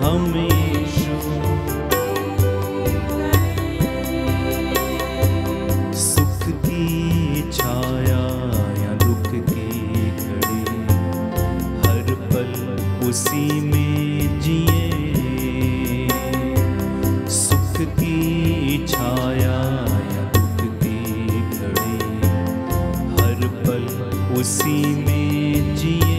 हम यीशु। सुख की छाया या दुख की घड़ी, हर पल उसी में जिए। सुख की छाया या दुख की घड़ी, हर पल उसी में जिए।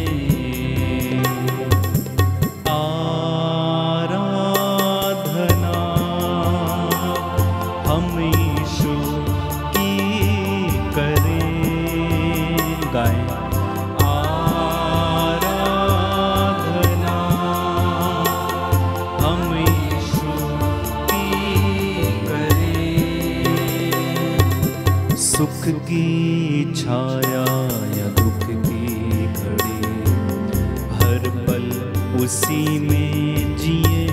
सुख की छाया या दुख की घड़ी, हर पल उसी में जिए।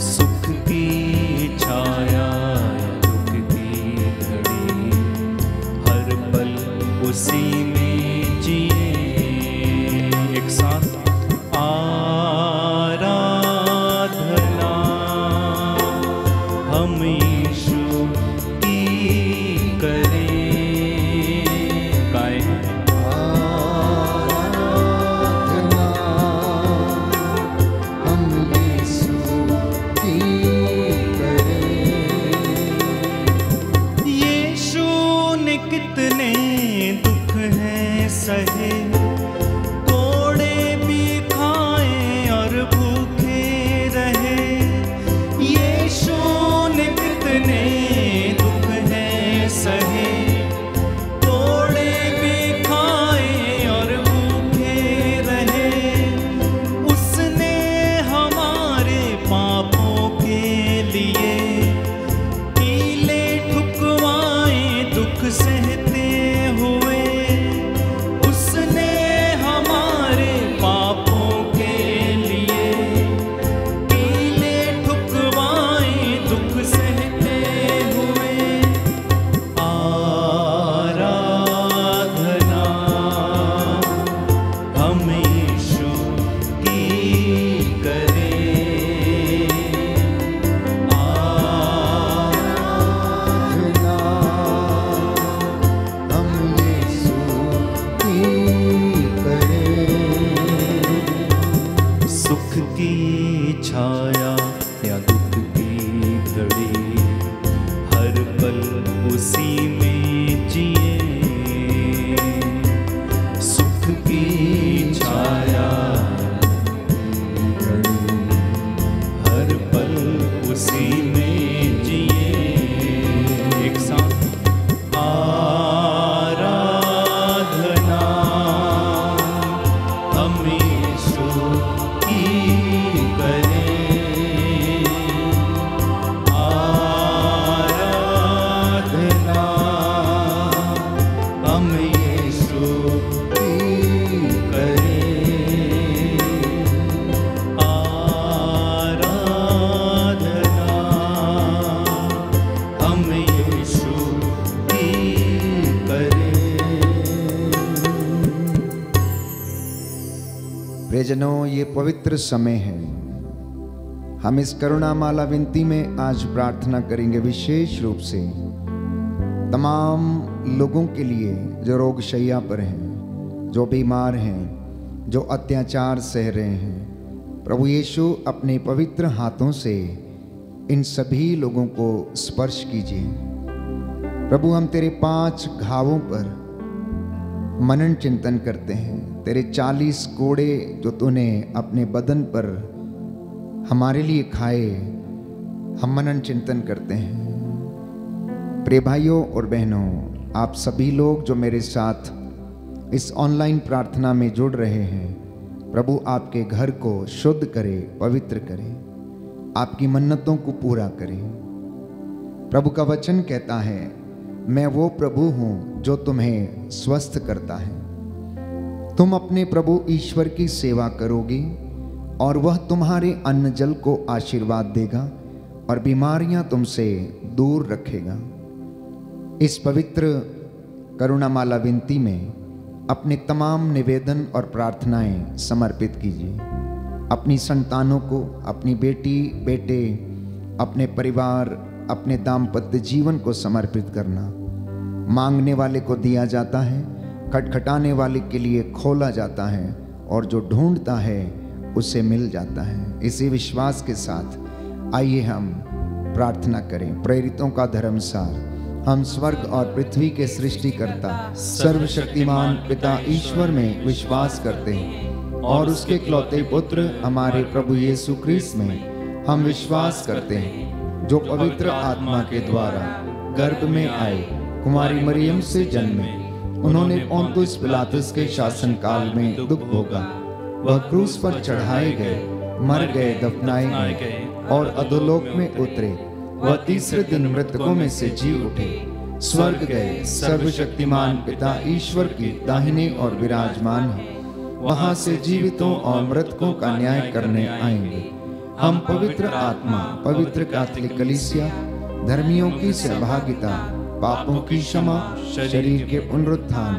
सुख की छाया या दुख की घड़ी, हर पल उसी में जिए। एक साथ आराधना हम यीशु सहे, कोड़े भी खाए और भूखे रहे। यीशु ने कितने दुख हैं सहे, कोड़े भी खाए और भूखे रहे। उसने हमारे पापों के लिए कीले ठुकवाए, दुख सहते हुए। सुख की छाया या दुख की घड़ी, हर पल उसी में जिए। सुख की छाया घड़ी, हर पल उसी में जिए। एक साथ आराधना हम यीशु प्रियजनों, ये पवित्र समय है। हम इस करुणा माला विनती में आज प्रार्थना करेंगे विशेष रूप से तमाम लोगों के लिए जो रोगशैया पर हैं, जो बीमार हैं, जो अत्याचार सह रहे हैं। प्रभु यीशु अपने पवित्र हाथों से इन सभी लोगों को स्पर्श कीजिए। प्रभु, हम तेरे 5 घावों पर मनन चिंतन करते हैं। तेरे 40 कोड़े जो तूने अपने बदन पर हमारे लिए खाए, हम मनन चिंतन करते हैं। प्रिय भाइयों और बहनों, आप सभी लोग जो मेरे साथ इस ऑनलाइन प्रार्थना में जुड़ रहे हैं, प्रभु आपके घर को शुद्ध करे, पवित्र करे, आपकी मन्नतों को पूरा करे। प्रभु का वचन कहता है, मैं वो प्रभु हूँ जो तुम्हें स्वस्थ करता है। तुम अपने प्रभु ईश्वर की सेवा करोगे और वह तुम्हारे अन्न जल को आशीर्वाद देगा और बीमारियां तुमसे दूर रखेगा। इस पवित्र करुणामाला विनती में अपने तमाम निवेदन और प्रार्थनाएं समर्पित कीजिए। अपनी संतानों को, अपनी बेटी बेटे, अपने परिवार, अपने दाम्पत्य जीवन को समर्पित करना। मांगने वाले को दिया जाता है, खटखटाने वाले के लिए खोला जाता है, और जो ढूंढता है उसे मिल जाता है। इसी विश्वास के साथ आइए हम प्रार्थना करें। प्रेरितों का धर्मसार। हम स्वर्ग और पृथ्वी के सृष्टिकर्ता सर्वशक्तिमान पिता ईश्वर में विश्वास करते हैं, और उसके इकलौते पुत्र हमारे प्रभु यीशु क्रिस्त में हम विश्वास करते हैं, जो पवित्र आत्मा के द्वारा गर्भ में आए, कुमारी मरियम से जन्मे, उन्होंने पोंतुस पिलातुस के शासन काल में दुख भोगा, वह क्रूस पर चढ़ाए गए, मर गए, दफनाए गए और अधोलोक में उतरे, वह तीसरे दिन मृतकों में से जी उठे, स्वर्ग गए, सर्वशक्तिमान पिता ईश्वर की दाहिने और विराजमान हैं, वहां से जीवितों और मृतकों का न्याय करने आएंगे। हम पवित्र आत्मा, पवित्र कैथोलिक कलीसिया, धर्मियों की सहभागिता, पापों की क्षमा, शरीर के पुनरुत्थान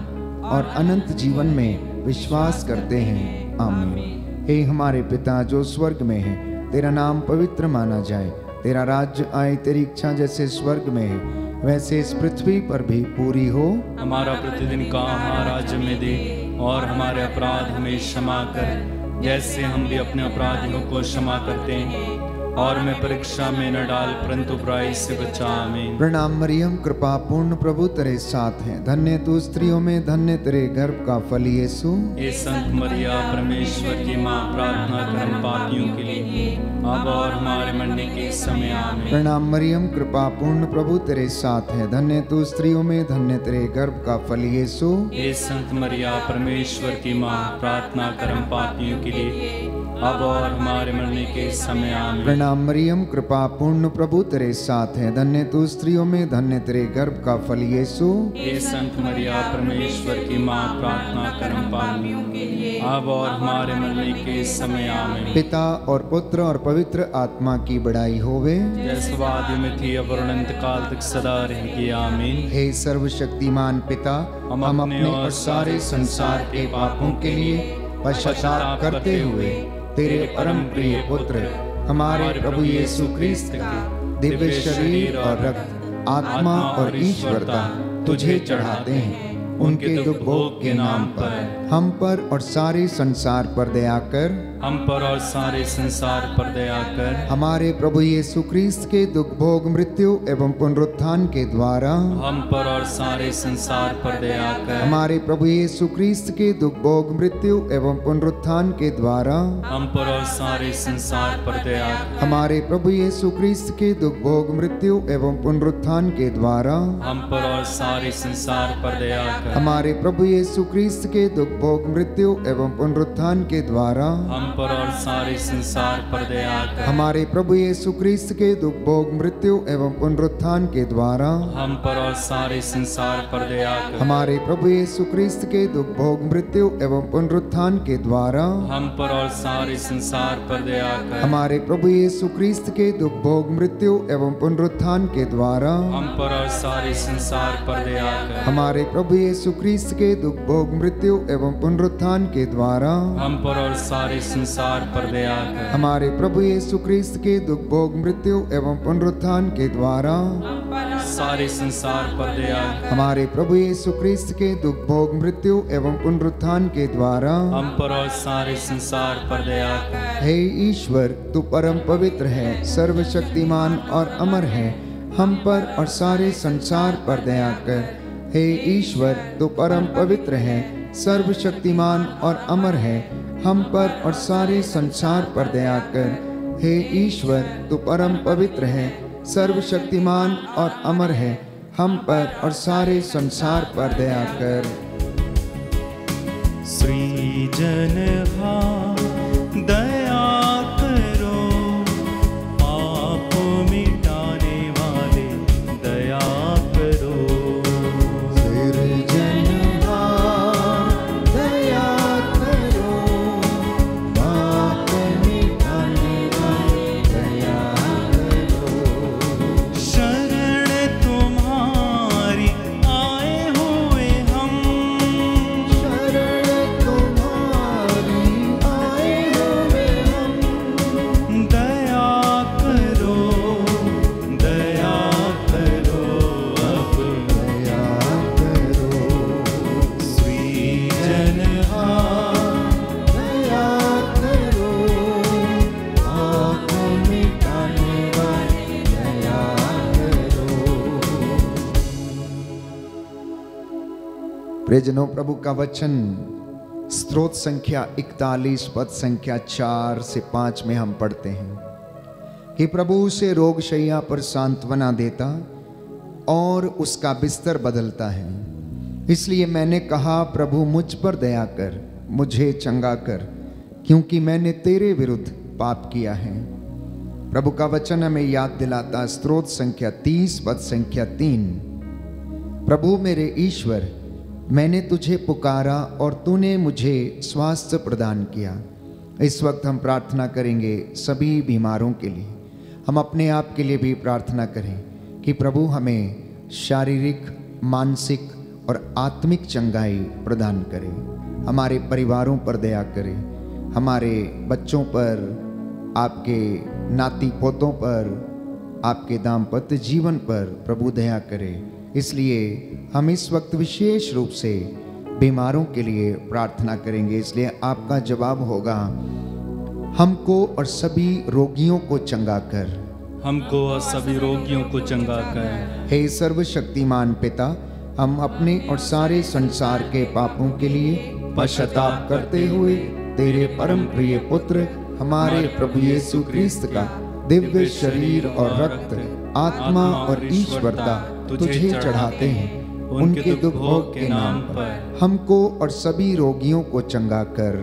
और अनंत जीवन में विश्वास करते हैं। आमीन। हे हमारे पिता जो स्वर्ग में है, तेरा नाम पवित्र माना जाए, तेरा राज्य आए, तेरी इच्छा जैसे स्वर्ग में है वैसे इस पृथ्वी पर भी पूरी हो। हमारा प्रतिदिन का आहार आज हमें दे, और हमारे अपराध हमें क्षमा कर, जैसे हम भी अपने अपराधियों को क्षमा करते हैं, और मैं परीक्षा में न डाल, परंतु बुराई से बचा। आमीन। प्रणाम मरियम, कृपा पूर्ण प्रभु तेरे साथ है, धन्य तू स्त्रियों में, धन्य तेरे गर्भ का फल यीशु। हे संत मरिया परमेश्वर की माँ, प्रार्थना कर हम पापियों के लिए, अब और हमारे मरने के समय। आमीन। प्रणाम मरियम, कृपा पूर्ण प्रभु तेरे साथ है, धन्य तू स्त्रियों में, धन्य तेरे गर्भ का फल यीशु। हे संत मरिया परमेश्वर की माँ, प्रार्थना कर हम पापियों के लिए, अब और हमारे मरने के समय। आमीन। प्रणाम मरियम, कृपा पूर्ण प्रभु तेरे साथ है, धन्य तू स्त्रियों में, धन्य तेरे गर्भ का फल यीशु। हे संत मरिया परमेश्वर की माँ, प्रार्थना कर हम पापियों के लिए, अब और हमारे मरने के समय। आमीन। पिता और पुत्र और पवित्र आत्मा की बड़ाई होवे, जैसे आदि में थी, अब और अनंत काल तक सदा रहेगी। आमीन। हे सर्वशक्तिमान पिता, हम अपने और सारे संसार के पापों के लिए पश्चाताप करते हुए तेरे परम प्रिय पुत्र हमारे प्रभु यीशु क्रिस्त के दिव्य शरीर और रक्त, आत्मा और ईश्वरता तुझे चढ़ाते हैं। उनके दुख भोग के नाम पर हम पर और सारे संसार पर दया कर, हम पर और सारे संसार पर दया कर। हमारे प्रभु यीशु क्रिस्त के दुख भोग, मृत्यु एवं पुनरुत्थान के द्वारा हम पर और सारे संसार पर दया कर। हमारे प्रभु यीशु क्रिस्त के दुख भोग, मृत्यु एवं पुनरुत्थान के द्वारा हम पर और सारे संसार पर दया कर। हमारे प्रभु यीशु क्रिस्त के दुख भोग, मृत्यु एवं पुनरुत्थान के द्वारा हम पर और सारे संसार पर दया कर। हमारे प्रभु यीशु क्रिस्त के दुख भोग, मृत्यु एवं पुनरुत्थान के द्वारा हम पर और सारे संसार पर दया कर। हमारे प्रभु यीशु क्रिस्त के दुख भोग, मृत्यु एवं पुनरुत्थान के द्वारा हम पर और सारे संसार पर दया कर। हमारे प्रभु यीशु क्रिस्त के दुख भोग, मृत्यु एवं पुनरुत्थान के द्वारा हम पर और सारे संसार पर दया कर। हमारे प्रभु यीशु क्रिस्त के दुख भोग, मृत्यु एवं पुनरुत्थान के द्वारा हम पर और सारे संसार पर दया कर। हमारे प्रभु यीशु क्रिस्त के दुख भोग, मृत्यु एवं पुनरुत्थान के द्वारा हम पर और सारे संसार पर दया कर। हमारे प्रभु यीशु क्रिस्त के दुख भोग, मृत्यु एवं पुनरुत्थान के द्वारा सारे संसार पर दया कर। हमारे प्रभु यीशु क्रिस्त के दुख भोग, मृत्यु एवं पुनरुत्थान के द्वारा हम पर और सारे संसार पर दया कर। हे ईश्वर, तू परम पवित्र है, सर्वशक्तिमान और अमर है, हम पर और सारे संसार पर दया कर। हे ईश्वर, तू परम पवित्र है, सर्वशक्तिमान और अमर है, हम पर और सारे संसार पर दया कर। हे ईश्वर, तू परम पवित्र है, सर्वशक्तिमान और अमर है, हम पर और सारे संसार पर दया कर। सृजनहा दया करो, पाप मिटाने वाले दया करो। सृजनहा दया करो, पाप मिटाने वाले दया करो। शरण तुम्हारी आए हुए हम, शरण तुम्हारी आए प्रियजनों, प्रभु का वचन स्तोत्र संख्या 41 पद संख्या 4 से 5 में हम पढ़ते हैं कि प्रभु उसे रोग शैया पर सांत्वना देता और उसका बिस्तर बदलता है। इसलिए मैंने कहा, प्रभु मुझ पर दया कर, मुझे चंगा कर, क्योंकि मैंने तेरे विरुद्ध पाप किया है। प्रभु का वचन हमें याद दिलाता, स्तोत्र संख्या 30 पद संख्या 3, प्रभु मेरे ईश्वर, मैंने तुझे पुकारा और तूने मुझे स्वास्थ्य प्रदान किया। इस वक्त हम प्रार्थना करेंगे सभी बीमारों के लिए। हम अपने आप के लिए भी प्रार्थना करें कि प्रभु हमें शारीरिक, मानसिक और आत्मिक चंगाई प्रदान करे। हमारे परिवारों पर दया करे, हमारे बच्चों पर, आपके नाती पोतों पर, आपके दाम्पत्य जीवन पर प्रभु दया करे। इसलिए हम इस वक्त विशेष रूप से बीमारों के लिए प्रार्थना करेंगे। इसलिए आपका जवाब होगा, हमको और सभी रोगियों को चंगा कर, हमको और सभी रोगियों को चंगा कर। हे सर्वशक्तिमान पिता, हम अपने और सारे संसार के पापों के लिए पश्चाताप करते हुए तेरे परम प्रिय पुत्र हमारे प्रभु यीशु क्रिस्त का दिव्य शरीर और रक्त, आत्मा और ईश्वरता तुझे चढ़ाते हैं। उनके दुख भोग के नाम पर हमको और सभी रोगियों को चंगा कर,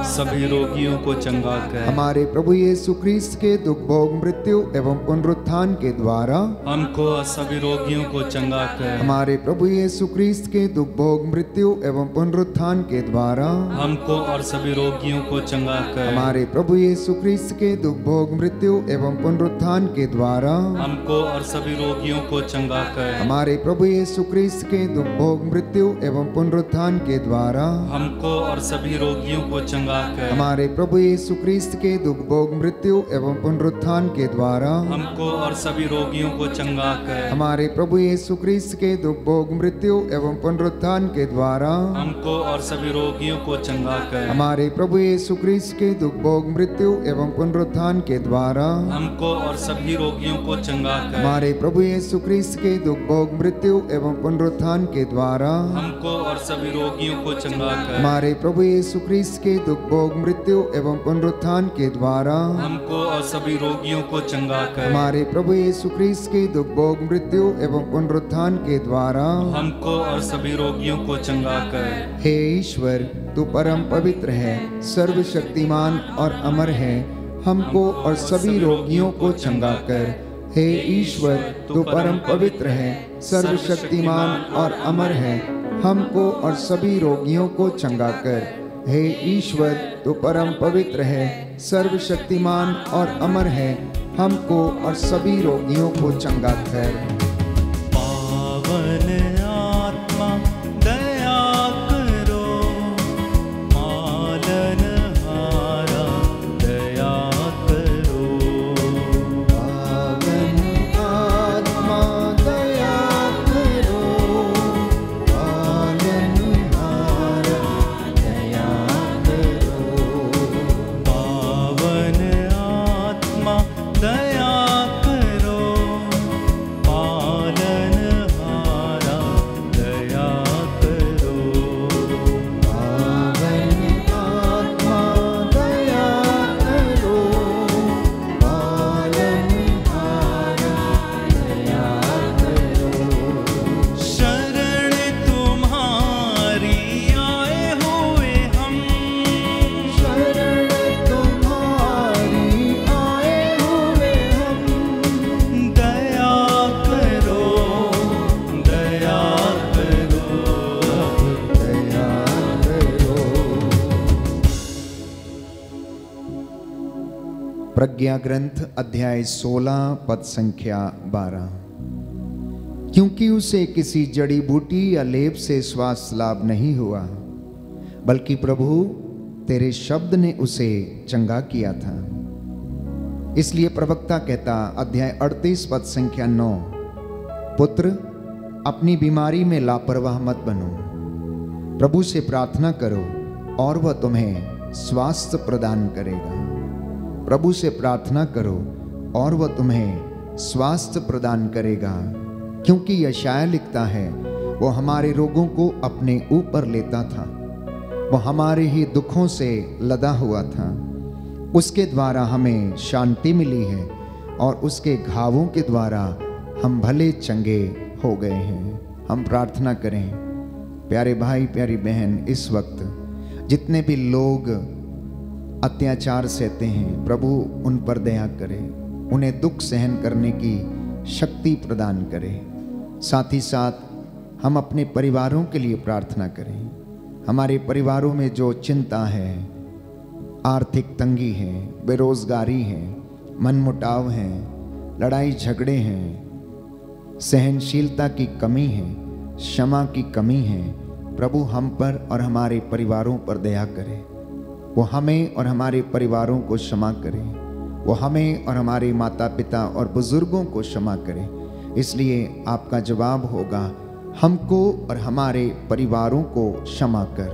सभी रोगियों को चंगा कर। हमारे प्रभु यीशु क्रिस्त के दुख भोग, मृत्यु एवं पुनरुत्थान के द्वारा हमको और सभी रोगियों को चंगा कर। हमारे प्रभु यीशु क्रिस्त के दुख भोग, मृत्यु एवं पुनरुत्थान के द्वारा हमको और सभी रोगियों को चंगा कर। हमारे प्रभु यीशु क्रिस्त के दुख भोग, मृत्यु एवं पुनरुत्थान के द्वारा हमको और सभी रोगियों को चंगा कर। हमारे प्रभु यीशु क्रिस्त के दुख भोग, मृत्यु एवं पुनरुत्थान के द्वारा हमको और सभी रोगियों को चंगा कर। हमारे प्रभु यीशु क्रिस्त के दुख भोग, मृत्यु एवं पुनरुत्थान के द्वारा हमको और सभी रोगियों को चंगा कर। हमारे प्रभु यीशु क्रिस्त के दुख भोग, मृत्यु एवं पुनरुत्थान के द्वारा हमको और सभी रोगियों को चंगा कर। हमारे प्रभु यीशु क्रिस्त के दुख भोग, मृत्यु एवं पुनरुत्थान के द्वारा हमको और सभी रोगियों को चंगा कर। हमारे प्रभु यीशु क्रिस्त के दुख भोग, मृत्यु एवं पुनरुत्थान के द्वारा हमको और सभी रोगियों को चंगा कर। हमारे प्रभु यीशु क्रिस्त के दुख भोग, मृत्यु एवं पुनरुत्थान के द्वारा हमको और सभी रोगियों को चंगा कर। हमारे प्रभु यीशु क्रिस्त के दुख भोग, मृत्यु एवं पुनरुत्थान के द्वारा हमको और सभी रोगियों को चंगा कर। हे ईश्वर, तू परम पवित्र है, सर्वशक्तिमान और अमर है, हमको और सभी रोगियों को चंगा कर। हे ईश्वर, तू परम पवित्र है, सर्वशक्तिमान और अमर है, हमको और सभी रोगियों को चंगा कर। हे ईश्वर, तू परम पवित्र है, सर्वशक्तिमान और अमर है, हमको और सभी रोगियों को चंगा कर। पावन आत्मा दया करो, पालनहारा दया करो। पावन आत्मा दया करो, पालनहारा दया करो। पावन आत्मा दया करो, पालनहारा दया करो। पावन आत्मा दया करो, पालनहारा दया करो। शरण तुम्हारी आए हुए हम, शरण तुम्हारी आए हुए हम, दया करो, दया करो। दया करो। प्रज्ञा ग्रंथ अध्याय 16 पद संख्या 12। क्योंकि उसे किसी जड़ी बूटी या लेप से स्वास्थ्य लाभ नहीं हुआ, बल्कि प्रभु तेरे शब्द ने उसे चंगा किया था। इसलिए प्रवक्ता कहता, अध्याय 38 पद संख्या 9, पुत्र अपनी बीमारी में लापरवाह मत बनो, प्रभु से प्रार्थना करो और वह तुम्हें स्वास्थ्य प्रदान करेगा। प्रभु से प्रार्थना करो और वह तुम्हें स्वास्थ्य प्रदान करेगा। क्योंकि यशायाह लिखता है, वो हमारे रोगों को अपने ऊपर लेता था, वो हमारे ही दुखों से लदा हुआ था। उसके द्वारा हमें शांति मिली है और उसके घावों के द्वारा हम भले चंगे हो गए हैं। हम प्रार्थना करें। प्यारे भाई प्यारी बहन, इस वक्त जितने भी लोग अत्याचार सहते हैं, प्रभु उन पर दया करे, उन्हें दुख सहन करने की शक्ति प्रदान करे। साथ ही साथ हम अपने परिवारों के लिए प्रार्थना करें। हमारे परिवारों में जो चिंता है, आर्थिक तंगी है, बेरोजगारी है, मनमुटाव है, लड़ाई झगड़े हैं, सहनशीलता की कमी है, क्षमा की कमी है, प्रभु हम पर और हमारे परिवारों पर दया करे। वो हमें और हमारे परिवारों को क्षमा करे, वो हमें और हमारे माता पिता और बुजुर्गों को क्षमा करे। इसलिए आपका जवाब होगा, हमको और हमारे परिवारों को क्षमा कर,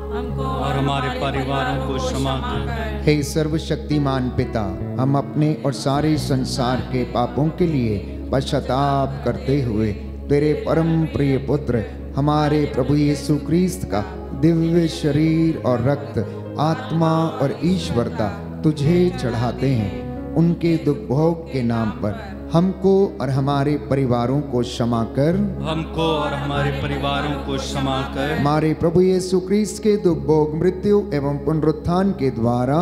हमको और हमारे परिवारों को क्षमा कर। हे सर्वशक्तिमान पिता, हम अपने और सारे संसार के पापों के लिए पश्चाताप करते हुए तेरे परम प्रिय पुत्र हमारे प्रभु यीशु क्रिस्त का दिव्य शरीर और रक्त, आत्मा और ईश्वरता तुझे चढ़ाते हैं। उनके दुख भोग के नाम पर हमको और हमारे परिवारों को क्षमा कर, हमको और हमारे परिवारों को क्षमा कर। हमारे प्रभु यीशु क्रिस्त के दुख भोग, मृत्यु एवं पुनरुत्थान के द्वारा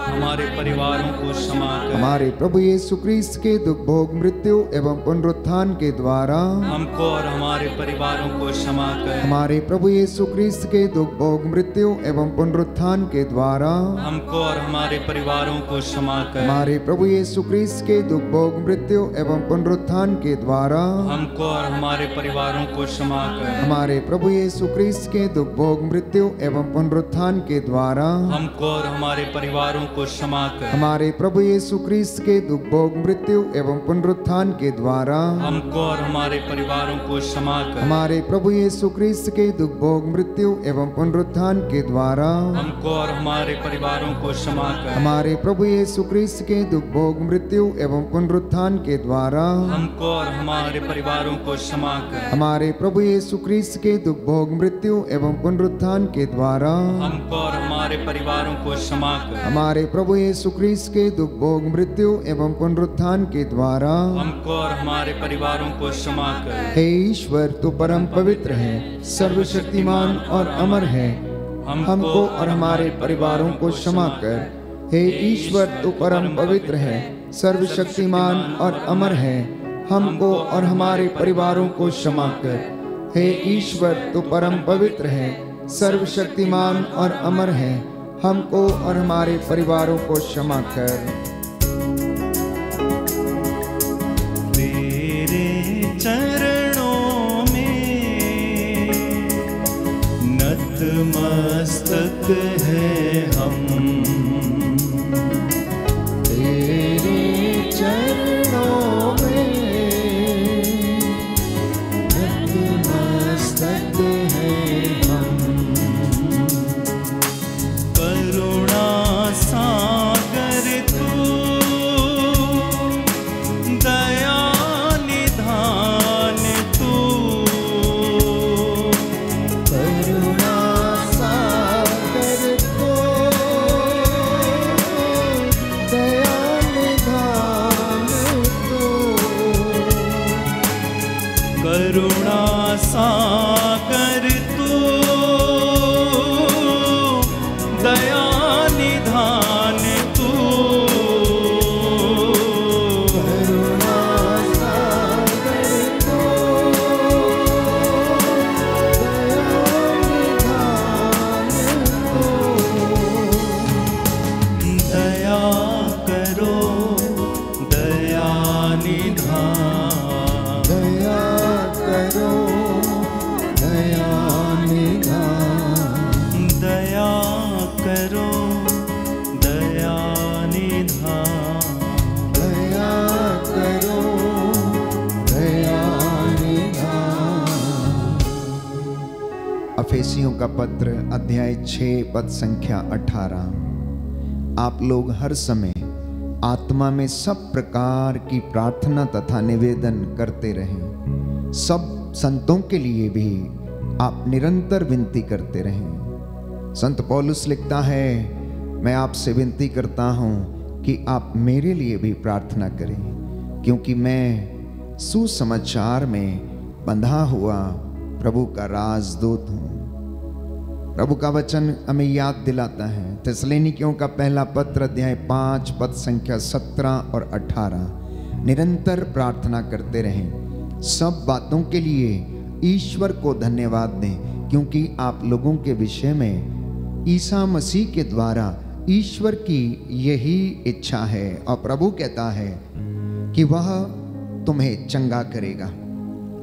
हमारे परिवारों को क्षमा कर। हमारे प्रभु यीशु क्रिस्त के दुख भोग, मृत्यु एवं पुनरुत्थान के द्वारा हमको और हमारे परिवारों को क्षमा कर। हमारे प्रभु यीशु क्रिस्त के दुख भोग, मृत्यु एवं पुनरुत्थान के द्वारा हमको और हमारे परिवारों को क्षमा कर। हमारे प्रभु यीशु क्रिस्त के दुख भोग, मृत्यु एवं पुनरुत्थान के द्वारा हमको और हमारे परिवारों को क्षमा कर। हमारे प्रभु यीशु क्रिस्त के दुख भोग, मृत्यु एवं पुनरुत्थान के द्वारा हमको और हमारे परिवारों को क्षमा कर। हमारे प्रभु यीशु क्रिस्त के दुख भोग, मृत्यु एवं पुनरुत्थान के द्वारा हमको और हमारे परिवारों को क्षमा कर। हमारे प्रभु यीशु क्रिस्त के दुख भोग, मृत्यु एवं पुनरुत्थान के द्वारा हमको और हमारे परिवारों को क्षमा कर। हमारे प्रभु यीशु क्रिस्त के दुख भोग, मृत्यु एवं पुनरुत्थान के द्वारा हमको और हमारे परिवारों को क्षमा कर। हमारे प्रभु यीशु क्रिस्त के दुख भोग, मृत्यु एवं पुनरुत्थान के द्वारा हमको और हमारे परिवारों को क्षमा कर। हमारे प्रभु यीशु क्रिस्त के दुख भोग, मृत्यु एवं पुनरुत्थान के द्वारा हमको और हमारे परिवारों को क्षमा कर। हे ईश्वर, तू परम पवित्र है, सर्वशक्तिमान और अमर है, हमको और हमारे परिवारों को क्षमा कर। हे ईश्वर, तू परम पवित्र है, सर्वशक्तिमान और अमर है, हमको और हमारे परिवारों को क्षमा कर। हे ईश्वर, तू परम पवित्र है, सर्वशक्तिमान और अमर है, हमको और हमारे परिवारों को क्षमा कर। तेरे चरणों में नतमस्तक है हम, तेरे चरणों में नतमस्तक है हम। करुणा सागर तू, दया निधान तू, करुणा सागर को दया निधान को, करुणा सागर तू, दया निधान तू, करुणा सागर को दया निधान करो, दया निधान, दया करो, दया निधान, दया करो, दया निधान। अफेसियों का पत्र अध्याय 6 पद संख्या 18। आप लोग हर समय आत्मा में सब प्रकार की प्रार्थना तथा निवेदन करते रहें, सब संतों के लिए भी आप निरंतर विनती करते रहें। संत पौलुस लिखता है, मैं आपसे विनती करता हूं कि आप मेरे लिए भी प्रार्थना करें, क्योंकि मैं सुसमाचार में बंधा हुआ प्रभु का राजदूत हूं। प्रभु का वचन हमें याद दिलाता है, थिस्सलुनीकियों का पहला पत्र अध्याय 5 पद संख्या 17 और 18, निरंतर प्रार्थना करते रहें। सब बातों के लिए ईश्वर को धन्यवाद दें, क्योंकि आप लोगों के विषय में ईसा मसीह के द्वारा ईश्वर की यही इच्छा है। और प्रभु कहता है कि वह तुम्हें चंगा करेगा,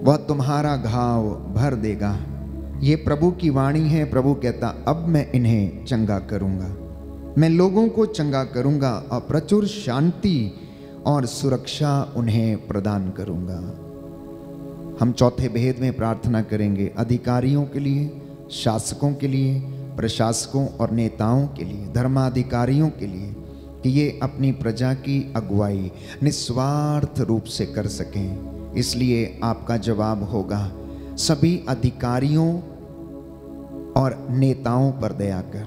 वह तुम्हारा घाव भर देगा। ये प्रभु की वाणी है। प्रभु कहता, अब मैं इन्हें चंगा करूंगा, मैं लोगों को चंगा करूंगा और प्रचुर शांति और सुरक्षा उन्हें प्रदान करूंगा। हम चौथे भेद में प्रार्थना करेंगे अधिकारियों के लिए, शासकों के लिए, प्रशासकों और नेताओं के लिए, धर्माधिकारियों के लिए, कि ये अपनी प्रजा की अगुवाई निस्वार्थ रूप से कर सकें। इसलिए आपका जवाब होगा, सभी अधिकारियों और नेताओं पर दया कर।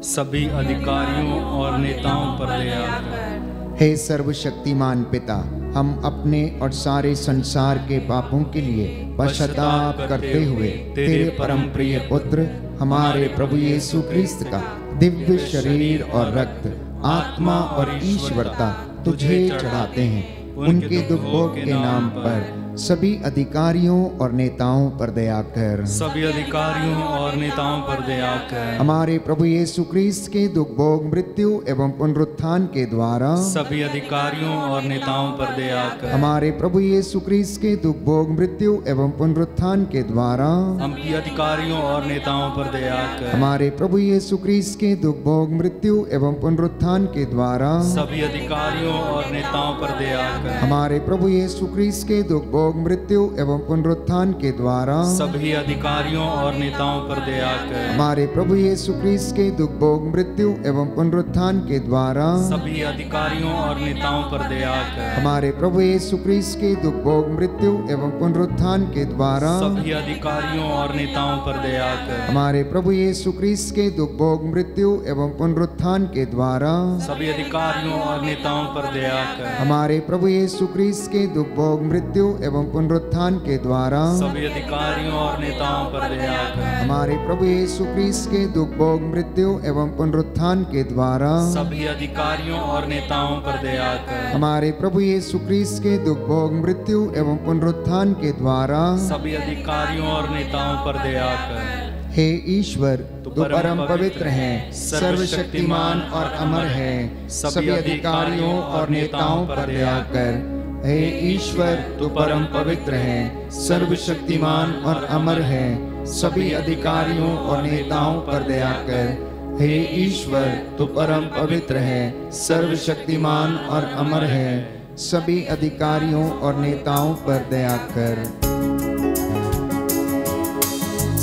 सभी अधिकारियों और नेताओं पर दया कर। हे सर्वशक्तिमान पिता, हम अपने और सारे संसार के पापों के लिए पश्चाताप करते हुए तेरे परम प्रिय पुत्र हमारे प्रभु यीशु क्रिस्त का दिव्य शरीर और रक्त, आत्मा और ईश्वरता तुझे चढ़ाते हैं। उनके दुख भोग के नाम पर सभी अधिकारियों और नेताओं पर दया कर। सभी अधिकारियों और नेताओं पर दया कर। हमारे प्रभु यीशु क्रिस्त के दुख भोग, मृत्यु एवं पुनरुत्थान के द्वारा सभी अधिकारियों और नेताओं पर दया कर। हमारे प्रभु यीशु क्रिस्त के दुख भोग, मृत्यु एवं पुनरुत्थान के द्वारा हम अधिकारियों और नेताओं पर दया कर। हमारे प्रभु यीशु क्रिस्त के दुख भोग, मृत्यु एवं पुनरुत्थान के द्वारा सभी अधिकारियों और नेताओं पर दया कर। हमारे प्रभु यीशु क्रिस्त के दुख भोग, मृत्यु एवं पुनरुत्थान के द्वारा सभी अधिकारियों और नेताओं पर दया कर। हमारे प्रभु यीशु क्रिस्त के दुख भोग, मृत्यु एवं पुनरुत्थान के द्वारा सभी अधिकारियों और नेताओं पर दया कर। हमारे प्रभु यीशु क्रिस्त के दुख भोग, मृत्यु एवं पुनरुत्थान के द्वारा सभी अधिकारियों और नेताओं पर दया कर। हमारे प्रभु यीशु क्रिस्त के दुख भोग, मृत्यु एवं पुनरुत्थान के द्वारा सभी अधिकारियों और नेताओं पर दया कर। हमारे प्रभु यीशु क्रिस्त के दुख भोग, मृत्यु एवं पुनरुत्थान के द्वारा सभी अधिकारियों और नेताओं पर दया कर। हमारे प्रभु यीशु क्रिस्त के दुख भोग, मृत्यु एवं पुनरुत्थान के द्वारा सभी अधिकारियों और नेताओं पर दया कर। हमारे प्रभु यीशु क्रिस्त के दुख भोग, मृत्यु एवं पुनरुत्थान के द्वारा सभी अधिकारियों और नेताओं पर दया कर। हे ईश्वर, तू परम पवित्र है, सर्वशक्तिमान और अमर है, सभी अधिकारियों और नेताओं पर दया कर। हे ईश्वर, तू परम पवित्र है, सर्वशक्तिमान और अमर है, सभी अधिकारियों और नेताओं पर दया कर। हे ईश्वर, तू परम पवित्र है, सर्वशक्तिमान और अमर है, सभी अधिकारियों और नेताओं पर दया कर।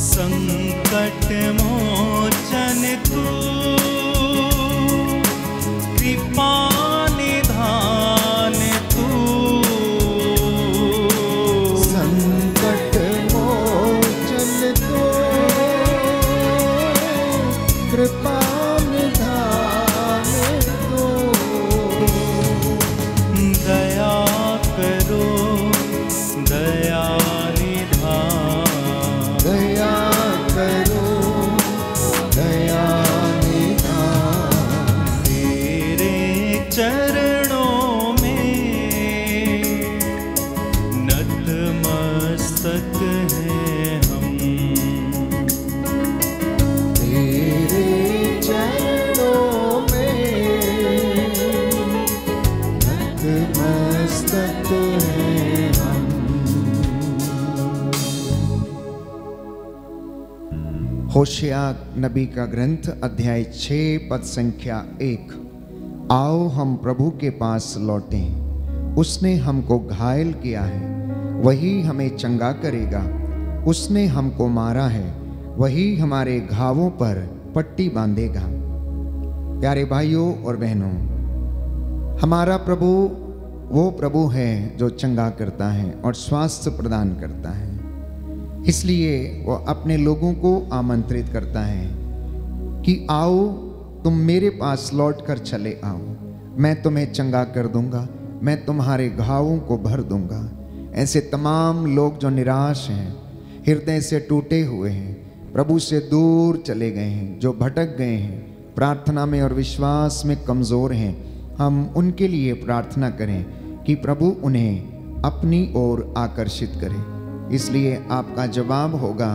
संकट मोचन तू, कृपा निधान तू, संकट मोचन तू, कृपा निधान तू, दया करो दया निधान, दया करो दया निधान। तेरे चरणों में नतमस्तक हैं हम, तेरे चरणों में नतमस्तक हैं हम। होशिया नबी का ग्रंथ अध्याय 6 पद संख्या 1। आओ हम प्रभु के पास लौटें, उसने हमको घायल किया है, वही हमें चंगा करेगा। उसने हमको मारा है, वही हमारे घावों पर पट्टी बांधेगा। प्यारे भाइयों और बहनों, हमारा प्रभु वो प्रभु है जो चंगा करता है और स्वास्थ्य प्रदान करता है। इसलिए वो अपने लोगों को आमंत्रित करता है कि आओ, तुम मेरे पास लौट कर चले आओ, मैं तुम्हें चंगा कर दूंगा, मैं तुम्हारे घावों को भर दूंगा। ऐसे तमाम लोग जो निराश हैं, हृदय से टूटे हुए हैं, प्रभु से दूर चले गए हैं, जो भटक गए हैं, प्रार्थना में और विश्वास में कमज़ोर हैं, हम उनके लिए प्रार्थना करें कि प्रभु उन्हें अपनी ओर आकर्षित करे। इसलिए आपका जवाब होगा,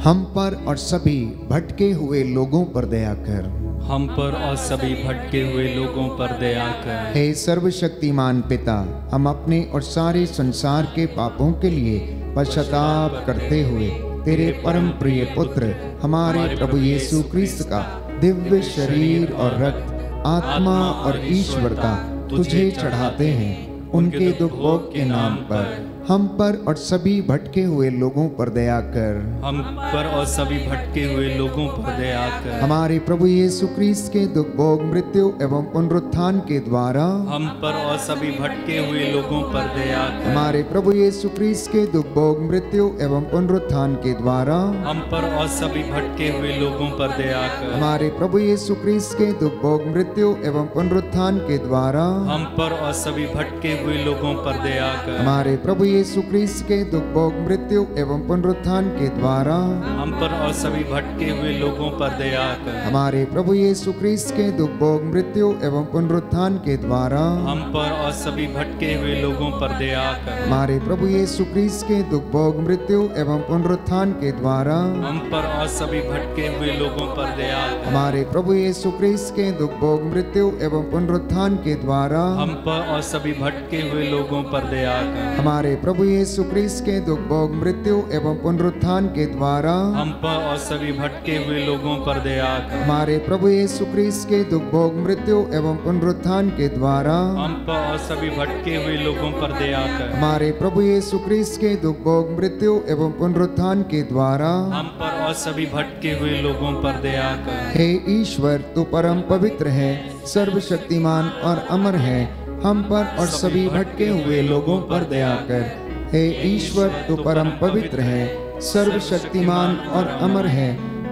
हम पर और सभी भटके हुए लोगों पर दया कर। हम पर और सभी भटके हुए लोगों पर दया कर। हे सर्वशक्तिमान पिता, हम अपने और सारे संसार के पापों के लिए पश्चाताप करते हुए तेरे परम प्रिय पुत्र हमारे प्रभु यीशु क्रिस्त का दिव्य शरीर और रक्त, आत्मा और ईश्वरता तुझे चढ़ाते हैं। उनके दुख भोग के नाम पर हम पर और सभी भटके हुए लोगों पर दया कर। हम पर और सभी भटके हुए लोगों पर दया कर। हमारे प्रभु यीशु क्रिस्त के दुख भोग, मृत्यु एवं पुनरुत्थान के द्वारा हम पर और सभी भटके हुए लोगों पर दया कर। हमारे प्रभु यीशु क्रिस्त के दुख भोग, मृत्यु एवं पुनरुत्थान के द्वारा हम पर और सभी भटके हुए लोगों पर दया कर। हमारे प्रभु यीशु क्रिस्त के दुख भोग, मृत्यु एवं पुनरुत्थान के द्वारा हम पर और सभी भटके हुए लोगों पर दया कर। हमारे प्रभु यीशु क्रिस्त के दुख भोग, मृत्यु एवं पुनरुत्थान के द्वारा हम पर और सभी भटके हुए लोगों पर दया कर। हमारे प्रभु यीशु क्रिस्त के दुख भोग, मृत्यु एवं पुनरुत्थान के द्वारा हम पर और सभी भटके हुए लोगों पर दया कर। हमारे प्रभु यीशु क्रिस्त के दुख भोग, मृत्यु एवं पुनरुत्थान के द्वारा हम पर और सभी भटके हुए लोगों पर दया कर। हमारे प्रभु यीशु क्रिस्त के दुख भोग, मृत्यु एवं पुनरुत्थान के द्वारा हम पर और सभी भटके हुए लोगों पर दया कर। हमारे प्रभु यीशु क्रिस्त के दुख भोग, मृत्यु एवं पुनरुत्थान के द्वारा हम पर और सभी भटके हुए लोगों पर दया कर। हमारे प्रभु यीशु क्रिस्त के दुख भोग, मृत्यु एवं पुनरुत्थान के द्वारा हम पर और सभी भटके हुए लोगों पर दया कर। हमारे प्रभु यीशु क्रिस्त के दुख भोग, मृत्यु एवं पुनरुत्थान के द्वारा हम पर और सभी भटके हुए लोगों पर दया कर। हे ईश्वर, तू परम पवित्र है, सर्वशक्तिमान और अमर है, हम पर और सभी भटके हुए लोगों पर दया कर। हे ईश्वर, तू परम पवित्र है, सर्वशक्तिमान और अमर है,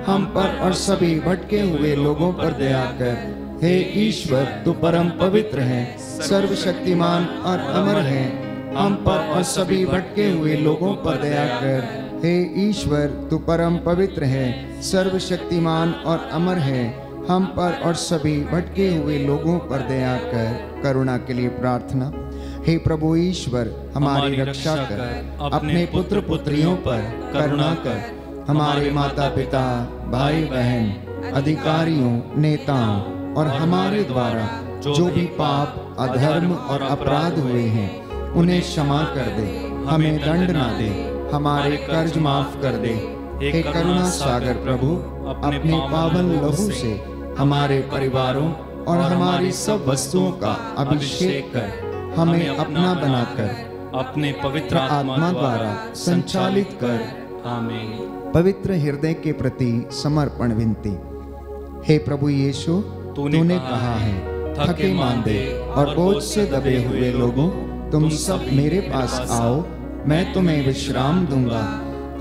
हम पर और सभी भटके हुए लोगों पर दया कर। हे ईश्वर, तू परम पवित्र है, सर्वशक्तिमान और अमर है, हम पर और सभी भटके हुए लोगों पर दया कर। हे ईश्वर, तू परम पवित्र है, सर्वशक्तिमान और अमर है, हम पर और सभी भटके हुए लोगों पर दया कर। करुणा के लिए प्रार्थना। हे प्रभु ईश्वर, हमारी रक्षा कर, अपने पुत्र पुत्रियों पर करुणा कर। हमारे माता पिता, भाई बहन, अधिकारियों, नेताओं और हमारे द्वारा जो भी पाप, अधर्म और अपराध हुए हैं, उन्हें क्षमा कर दे, हमें दंड ना दे, हमारे कर्ज माफ कर दे। हे करुणा सागर प्रभु, अपने पावन लहू से हमारे परिवारों और हमारी सब वस्तुओं का अभिषेक कर, हमें अपना बनाकर अपने पवित्र आत्मा द्वारा संचालित कर। आमीन। पवित्र हृदय के प्रति समर्पण विनती। हे प्रभु यीशु, तूने कहा है, थके मांदे और बोझ से दबे हुए लोगों, तुम सब मेरे पास आओ, मैं तुम्हें विश्राम दूंगा।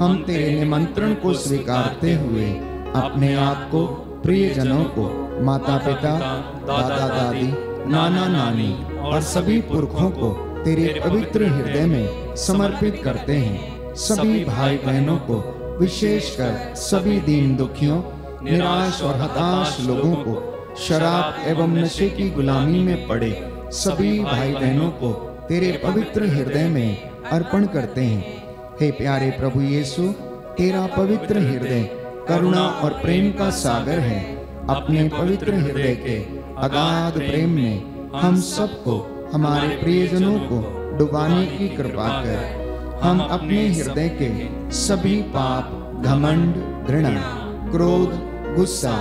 हम तेरे निमंत्रण को स्वीकारते हुए अपने आप को, प्रियजनों को, माता पिता, दादा दादी, नाना नानी और सभी पुरखों को तेरे पवित्र हृदय में समर्पित करते हैं। सभी भाई बहनों को, विशेषकर सभी दीन दुखियों, निराश और हताश लोगों को, शराब एवं नशे की गुलामी में पड़े सभी भाई बहनों को तेरे पवित्र हृदय में अर्पण करते हैं। हे प्यारे प्रभु यीशु, तेरा पवित्र हृदय करुणा और प्रेम का सागर है। अपने पवित्र हृदय के अगाध प्रेम में हम सबको, हमारे प्रियजनों को डुबाने की कृपा कर। हम अपने हृदय के सभी पाप, घमंड, घृणा, क्रोध, गुस्सा,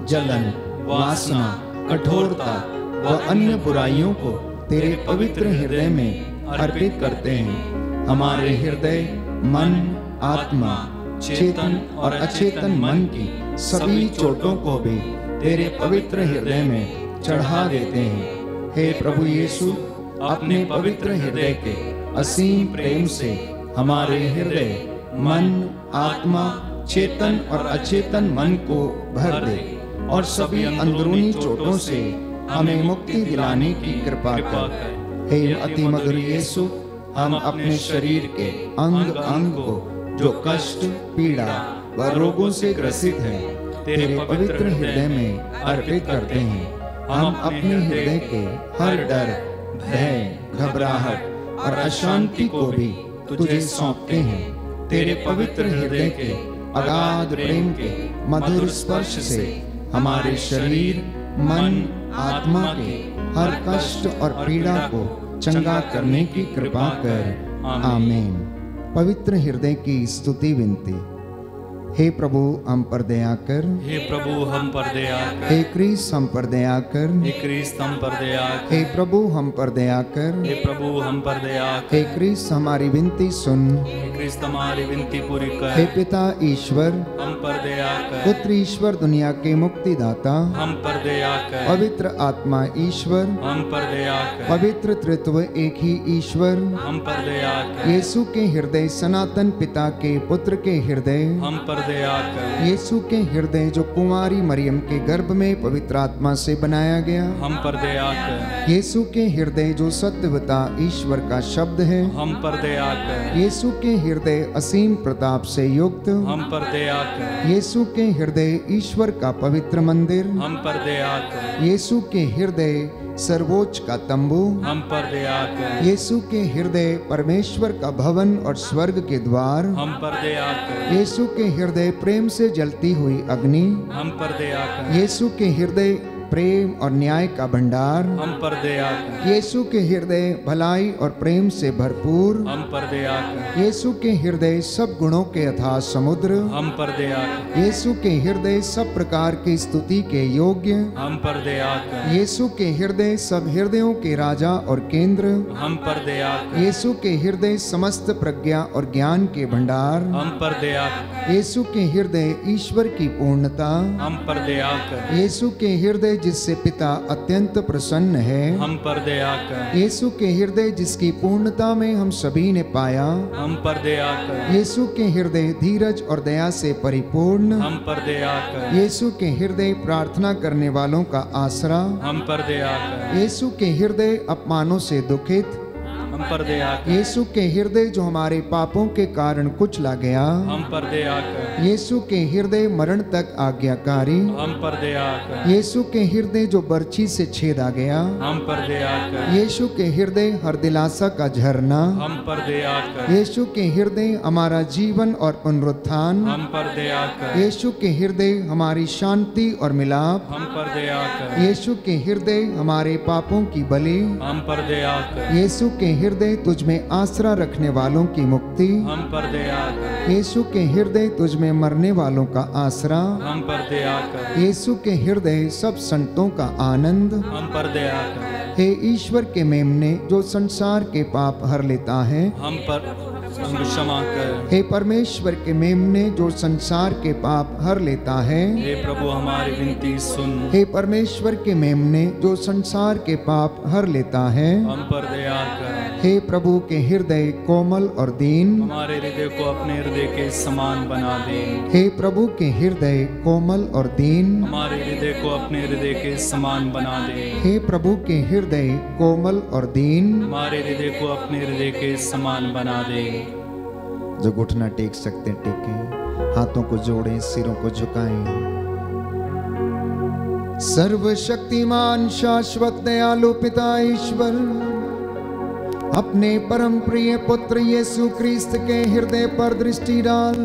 जलन, वासना, कठोरता व अन्य बुराइयों को तेरे पवित्र हृदय में अर्पित करते हैं। हमारे हृदय, मन, आत्मा, चेतन और अचेतन मन की सभी चोटों को भी तेरे पवित्र हृदय में चढ़ा देते हैं। हे प्रभु यीशु, अपने पवित्र हृदय के असीम प्रेम से हमारे हृदय, मन, आत्मा, चेतन और अचेतन मन को भर दे और सभी अंदरूनी चोटों से हमें मुक्ति दिलाने की कृपा कर। हे अति मधुर यीशु, हम अपने शरीर के अंग अंग को जो कष्ट, पीड़ा व रोगों से ग्रसित है, तेरे पवित्र हृदय में अर्पित करते हैं। हम अपने हृदय के हर डर, भय, घबराहट और अशांति को भी तुझे सौंपते हैं। तेरे पवित्र हृदय के अगाध प्रेम के मधुर स्पर्श से हमारे शरीर, मन, आत्मा के हर कष्ट और पीड़ा को चंगा करने की कृपा कर। आमीन। पवित्र हृदय की स्तुति विनती। हे प्रभु हम पर दया कर, हे प्रभु हम पर दया कर, हे क्रीस्त हम पर दया कर, हे क्रीस्त हम पर दया कर, हे प्रभु हम पर दया कर, हे प्रभु हम पर दया कर, हे क्रीस्त हमारी विनती सुन, हे क्रीस्त हमारी विनती पूरी कर, हे पिता ईश्वर हम पर दया कर, पुत्र ईश्वर दुनिया के मुक्तिदाता, हम पर दया कर, पवित्र आत्मा ईश्वर, हम पर दया कर, पवित्र त्रित्व एक ही ईश्वर, हम पर दया कर, यीशु के हृदय सनातन पिता के पुत्र के हृदय, हम पर दया कर, यीशु के हृदय जो कुंवारी मरियम के गर्भ में पवित्र आत्मा से बनाया गया, हम पर दया कर, यीशु के हृदय जो सत्यवता ईश्वर का शब्द है, हम पर दया कर, यीशु के हृदय असीम प्रताप से युक्त, हम पर दया कर, यीशु के हृदय ईश्वर का पवित्र मंदिर, हम पर दया कर, यीशु के हृदय सर्वोच्च का तंबू, हम पर दया कर, यीशु के हृदय परमेश्वर का भवन और स्वर्ग के द्वार, हम पर दया कर, यीशु के हृदय प्रेम से जलती हुई अग्नि, हम पर दया कर, यीशु के हृदय प्रेम और न्याय का भंडार, हम पर दया कर, यीशु के हृदय भलाई और प्रेम से भरपूर, हम पर दया कर, यीशु के हृदय सब गुणों के अथाह समुद्र, हम पर दया कर, यीशु के हृदय सब प्रकार की स्तुति के योग्य, हम पर दया कर, यीशु के हृदय सब हृदयों के राजा और केंद्र, हम पर दया कर, यीशु के हृदय समस्त प्रज्ञा और ज्ञान के भंडार, हम पर दया कर, यीशु के हृदय ईश्वर की पूर्णता, हम पर दया कर, यीशु के हृदय जिससे पिता अत्यंत प्रसन्न है, हम पर दया कर, यीशु के हृदय जिसकी पूर्णता में हम सभी ने पाया, हम पर दया कर, यीशु के हृदय धीरज और दया से परिपूर्ण, हम पर दया कर, यीशु के हृदय प्रार्थना करने वालों का आसरा, हम पर दया कर, यीशु के हृदय अपमानों से दुखित, हम पर दया कर, यीशु के हृदय जो हमारे पापों के कारण कुचला गया, हम पर दया कर, यीशु के हृदय मरण तक आज्ञाकारी, हम पर दया कर, यीशु के हृदय जो बर्छी से छेदा गया, हम पर दया कर, यीशु के हृदय हर दिलासा का झरना, हम पर दया कर, यीशु के हृदय हमारा जीवन और पुनरुत्थान, हम पर दया कर, यीशु के हृदय हमारी शांति और मिलाप, हम पर दया कर, यीशु के हृदय हमारे पापों की बलि, हम पर दया कर, यीशु के हृदय तुझ में आसरा रखने वालों की मुक्ति, हम पर दया कर, यीशु के हृदय तुझ में मरने वालों का आसरा, हम पर दया कर, यीशु के हृदय सब संतों का आनंद, हम पर दया कर, हे ईश्वर के मेमने जो संसार के पाप हर लेता है, हम पर क्षमा कर, हे परमेश्वर के मेमने जो संसार के पाप हर लेता है, हे प्रभु हमारी विनती सुन, हे परमेश्वर के मेमने जो संसार के पाप हर लेता है, हम पर दया कर, हे प्रभु के हृदय कोमल और दीन, हमारे हृदय को अपने हृदय के समान बना दे, हे प्रभु के हृदय कोमल और दीन, हमारे हृदय को अपने हृदय के समान बना दे, हे प्रभु के हृदय कोमल और दीन, हमारे हृदय को अपने हृदय के समान बना दे। जो घुटना टेक सकते टेकें, हाथों को जोड़ें, सिरों को झुकाएं। सर्वशक्तिमान शाश्वत दयालु पिता ईश्वर अपने परम प्रिय पुत्र यीशु क्रिस्त के हृदय पर दृष्टि डाल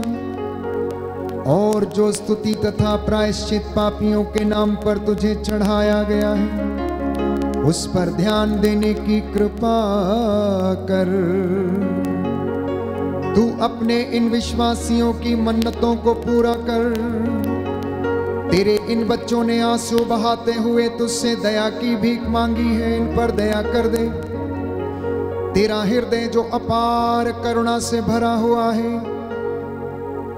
और जो स्तुति तथा प्रायश्चित पापियों के नाम पर तुझे चढ़ाया गया है उस पर ध्यान देने की कृपा कर। तू अपने इन विश्वासियों की मन्नतों को पूरा कर। तेरे इन बच्चों ने आंसू बहाते हुए तुझसे दया की भीख मांगी है, इन पर दया कर दे। तेरा हृदय जो अपार करुणा से भरा हुआ है,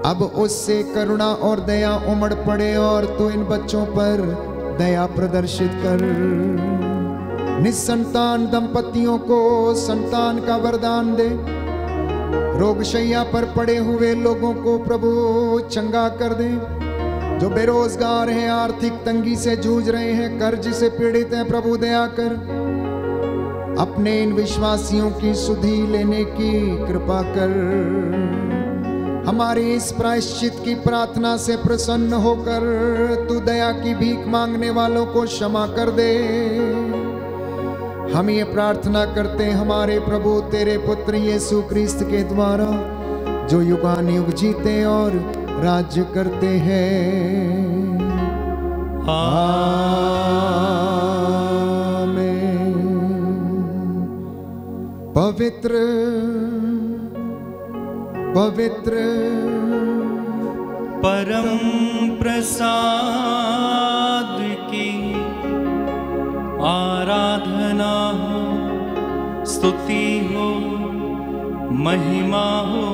अब उससे करुणा और दया उमड़ पड़े और तू इन बच्चों पर दया प्रदर्शित कर। निसंतान दंपतियों को संतान का वरदान दे। रोगशैया पर पड़े हुए लोगों को प्रभु चंगा कर दे। जो बेरोजगार हैं, आर्थिक तंगी से जूझ रहे हैं, कर्ज से पीड़ित हैं, प्रभु दया कर। अपने इन विश्वासियों की सुधि लेने की कृपा कर। हमारी इस प्रायश्चित की प्रार्थना से प्रसन्न होकर तू दया की भीख मांगने वालों को क्षमा कर दे। हम ये प्रार्थना करते हैं हमारे प्रभु तेरे पुत्र यीशु ख्रीस्त के द्वारा, जो युगानुयुग जीते और राज्य करते हैं। आमीन। पवित्र पवित्र परम प्रसाद की आराधना हो, स्तुति हो, महिमा हो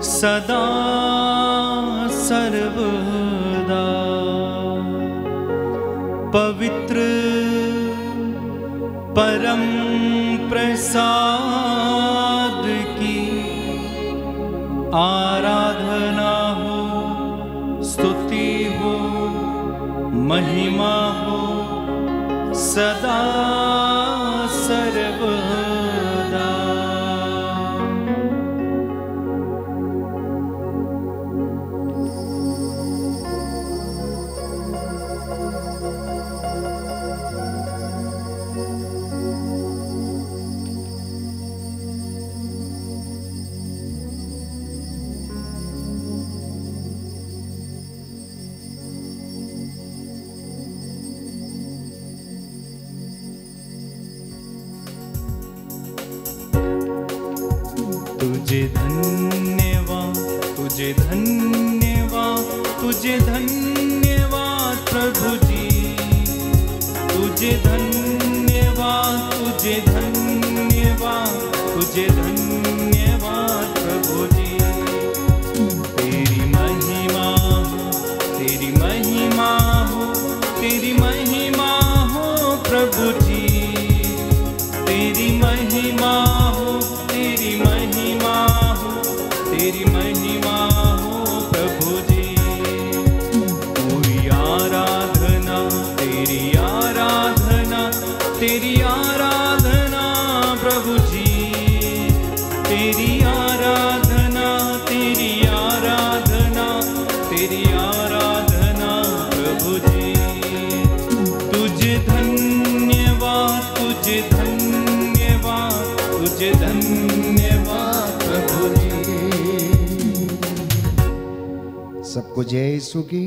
सदा सर्वदा। पवित्र परम प्रसाद की आराधना हो, स्तुति हो, महिमा हो सदा सर्वदा। तुझे धन्यवाद, तुझे धन्यवाद, तुझे धन्यवाद प्रभु जी। तुझे धन्यवाद, तुझे धन्यवाद, तुझे धन्यवाद प्रभु जी। तेरी महिमा हो, तेरी महिमा हो, तेरी महिमा हो प्रभु जी। तेरी महिमा हो, तेरी महिमा हो, तेरी महिमा हो प्रभु जी। पूरी आराधना, तेरी आराधना, तेरी आराधना प्रभु जी। तेरी आराधना, तेरी आराधना, तेरी आराधना प्रभु जी। तुझे धन्यवाद, तुझे धन्यवाद, तुझे धन्यवाद प्रभु जी। सबको जय यीशु की।